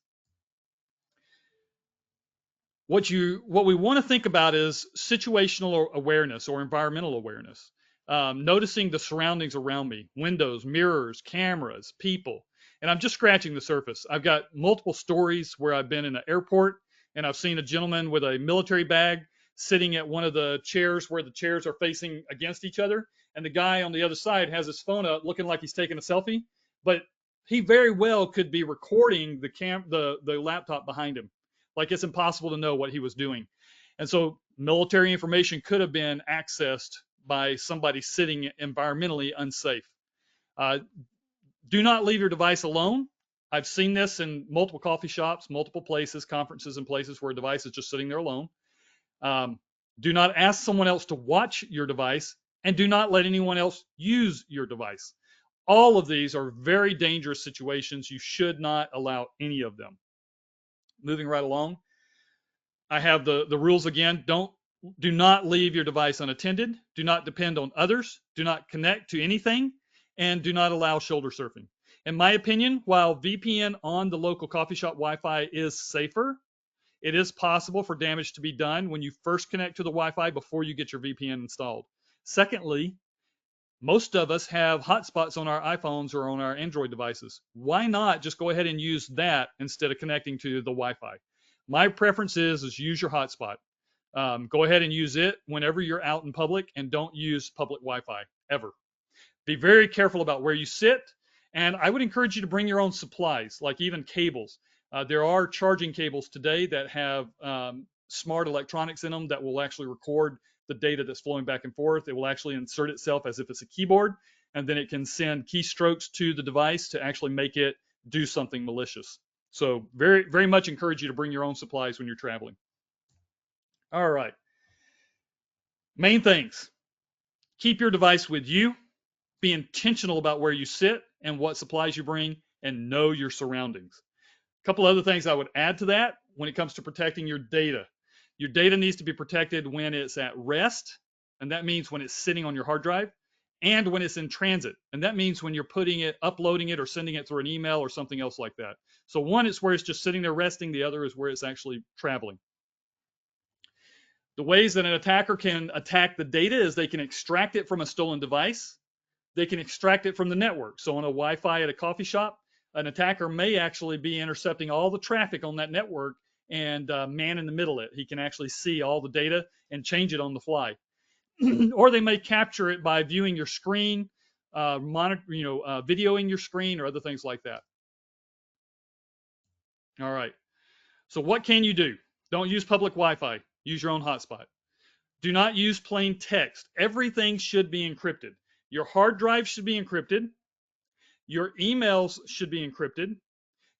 What we want to think about is situational awareness or environmental awareness. noticing the surroundings around me, windows, mirrors, cameras, people. And I'm just scratching the surface. I've got multiple stories where I've been in an airport and I've seen a gentleman with a military bag sitting at one of the chairs where the chairs are facing against each other. And the guy on the other side has his phone up looking like he's taking a selfie, but he very well could be recording the laptop behind him. Like it's impossible to know what he was doing. And so military information could have been accessed by somebody sitting environmentally unsafe. Uh, do not leave your device alone. I've seen this in multiple coffee shops, multiple places, conferences, and places where a device is just sitting there alone. Um, do not ask someone else to watch your device, and do not let anyone else use your device. All of these are very dangerous situations. You should not allow any of them. Moving right along, I have the rules again. Do not leave your device unattended. Do not depend on others. Do not connect to anything, and do not allow shoulder surfing. In my opinion, while VPN on the local coffee shop Wi-Fi is safer, it is possible for damage to be done when you first connect to the Wi-Fi before you get your VPN installed. Secondly, most of us have hotspots on our iPhones or on our Android devices. Why not just go ahead and use that instead of connecting to the Wi-Fi? My preference is use your hotspot. Go ahead and use it whenever you're out in public, and don't use public Wi-Fi ever. Be very careful about where you sit, and I would encourage you to bring your own supplies, like even cables. There are charging cables today that have smart electronics in them that will actually record the data that's flowing back and forth. It will actually insert itself as if it's a keyboard, and then it can send keystrokes to the device to actually make it do something malicious. So very, very much encourage you to bring your own supplies when you're traveling. All right. Main things. Keep your device with you. Be intentional about where you sit and what supplies you bring, and know your surroundings. A couple other things I would add to that when it comes to protecting your data. Your data needs to be protected when it's at rest, and that means when it's sitting on your hard drive, and when it's in transit, and that means when you're putting it, uploading it, or sending it through an email or something else like that. So one is where it's just sitting there resting, the other is where it's actually traveling. The ways that an attacker can attack the data is they can extract it from a stolen device. They can extract it from the network. So on a Wi-Fi at a coffee shop, an attacker may actually be intercepting all the traffic on that network and man in the middle it. He can actually see all the data and change it on the fly. Or they may capture it by viewing your screen, videoing your screen, or other things like that. All right. So what can you do? Don't use public Wi-Fi. Use your own hotspot. Do not use plain text. Everything should be encrypted. Your hard drive should be encrypted. Your emails should be encrypted.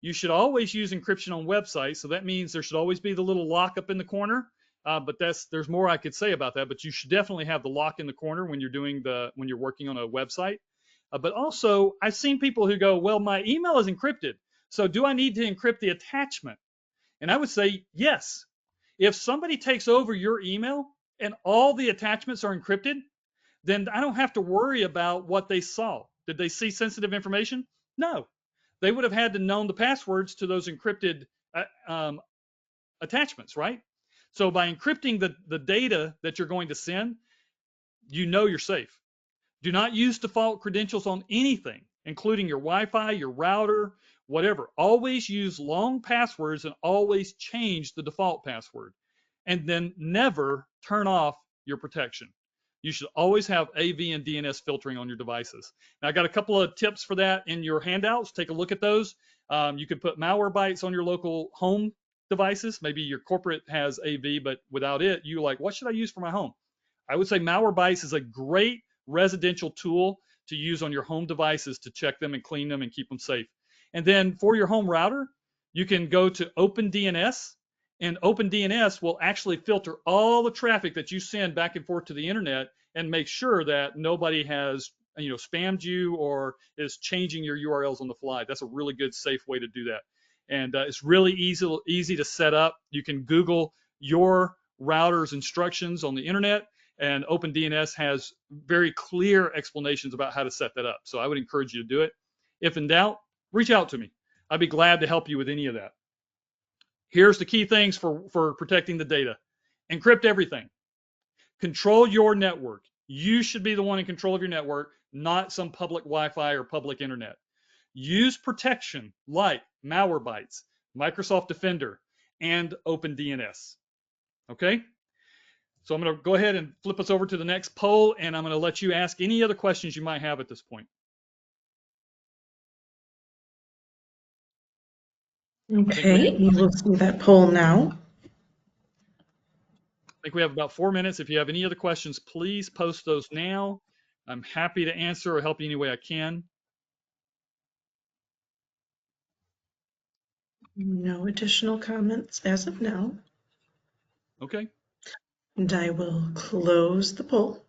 You should always use encryption on websites. So that means there should always be the little lock up in the corner. But there's more I could say about that. But you should definitely have the lock in the corner when you're working on a website. But also, I've seen people who go, well, my email is encrypted, so do I need to encrypt the attachment? And I would say yes. If somebody takes over your email and all the attachments are encrypted, then I don't have to worry about what they saw. Did they see sensitive information? No. They would have had to know the passwords to those encrypted attachments, right? So by encrypting the data that you're going to send, you know you're safe. Do not use default credentials on anything, including your Wi-Fi, your router, whatever. Always use long passwords and always change the default password. And then never turn off your protection. You should always have AV and DNS filtering on your devices. Now, I got a couple of tips for that in your handouts. Take a look at those. You can put Malwarebytes on your local home devices. Maybe your corporate has AV, but without it, you're like, what should I use for my home? I would say Malwarebytes is a great residential tool to use on your home devices to check them and clean them and keep them safe. And then for your home router, you can go to OpenDNS, and OpenDNS will actually filter all the traffic that you send back and forth to the internet and make sure that nobody has spammed you or is changing your URLs on the fly. That's a really good, safe way to do that. And it's really easy to set up. You can Google your router's instructions on the internet, and OpenDNS has very clear explanations about how to set that up. So I would encourage you to do it. If in doubt, reach out to me. I'd be glad to help you with any of that. Here's the key things for protecting the data. Encrypt everything. Control your network. You should be the one in control of your network, not some public Wi-Fi or public internet. Use protection like Malwarebytes, Microsoft Defender, and OpenDNS. Okay? So I'm going to go ahead and flip us over to the next poll, and I'm going to let you ask any other questions you might have at this point. Okay, you will see that poll now. I think we have about 4 minutes. If you have any other questions, please post those now. I'm happy to answer or help you any way I can. No additional comments as of now. Okay. And I will close the poll.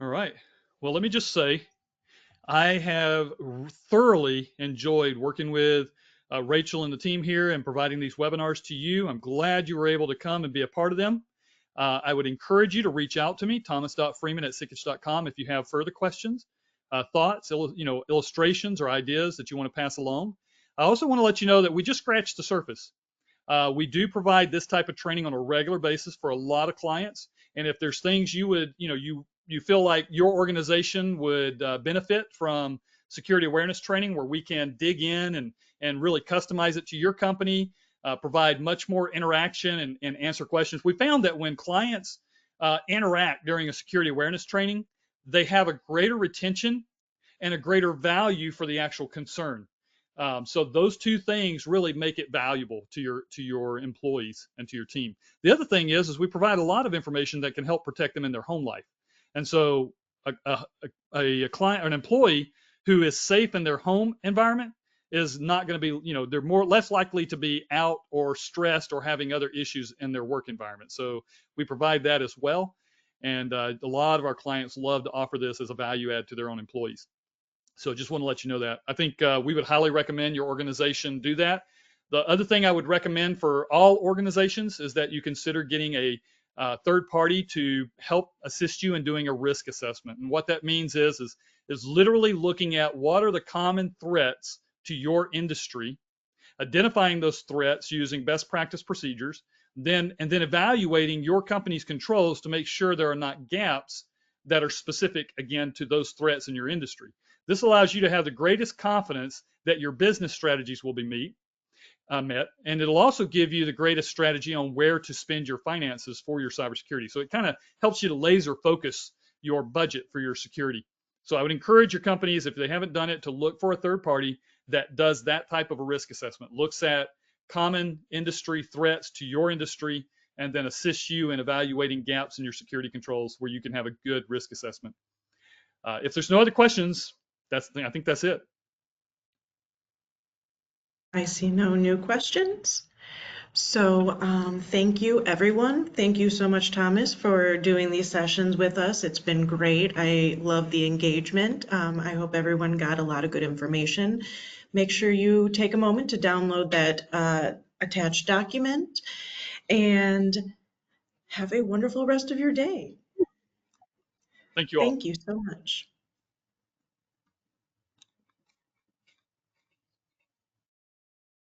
All right. Well, let me just say, I have thoroughly enjoyed working with Rachel and the team here and providing these webinars to you. I'm glad you were able to come and be a part of them. I would encourage you to reach out to me, thomas.freeman@sikich.com, if you have further questions, thoughts, illustrations, or ideas that you want to pass along. I also want to let you know that we just scratched the surface. We do provide this type of training on a regular basis for a lot of clients. And if there's things you would, you feel like your organization would benefit from security awareness training, where we can dig in and really customize it to your company, provide much more interaction and answer questions. We found that when clients interact during a security awareness training, they have a greater retention and a greater value for the actual concern. So those two things really make it valuable to your employees and to your team. The other thing is we provide a lot of information that can help protect them in their home life. And so a client or an employee who is safe in their home environment is not going to be, they're less likely to be out or stressed or having other issues in their work environment. So we provide that as well. And a lot of our clients love to offer this as a value add to their own employees. So just want to let you know that. I think we would highly recommend your organization do that. The other thing I would recommend for all organizations is that you consider getting a third party to help assist you in doing a risk assessment. And what that means is literally looking at what are the common threats to your industry, identifying those threats using best practice procedures, and then evaluating your company's controls to make sure there are not gaps that are specific, again, to those threats in your industry. This allows you to have the greatest confidence that your business strategies will be met, and it'll also give you the greatest strategy on where to spend your finances for your cybersecurity. So it kind of helps you to laser focus your budget for your security. So I would encourage your companies, if they haven't done it, to look for a third party that does that type of a risk assessment, looks at common industry threats to your industry, and then assists you in evaluating gaps in your security controls where you can have a good risk assessment. If there's no other questions, I think that's it. I see no new questions. So thank you, everyone. Thank you so much, Thomas, for doing these sessions with us. It's been great. I love the engagement. I hope everyone got a lot of good information. Make sure you take a moment to download that attached document and have a wonderful rest of your day. Thank you all. Thank you so much.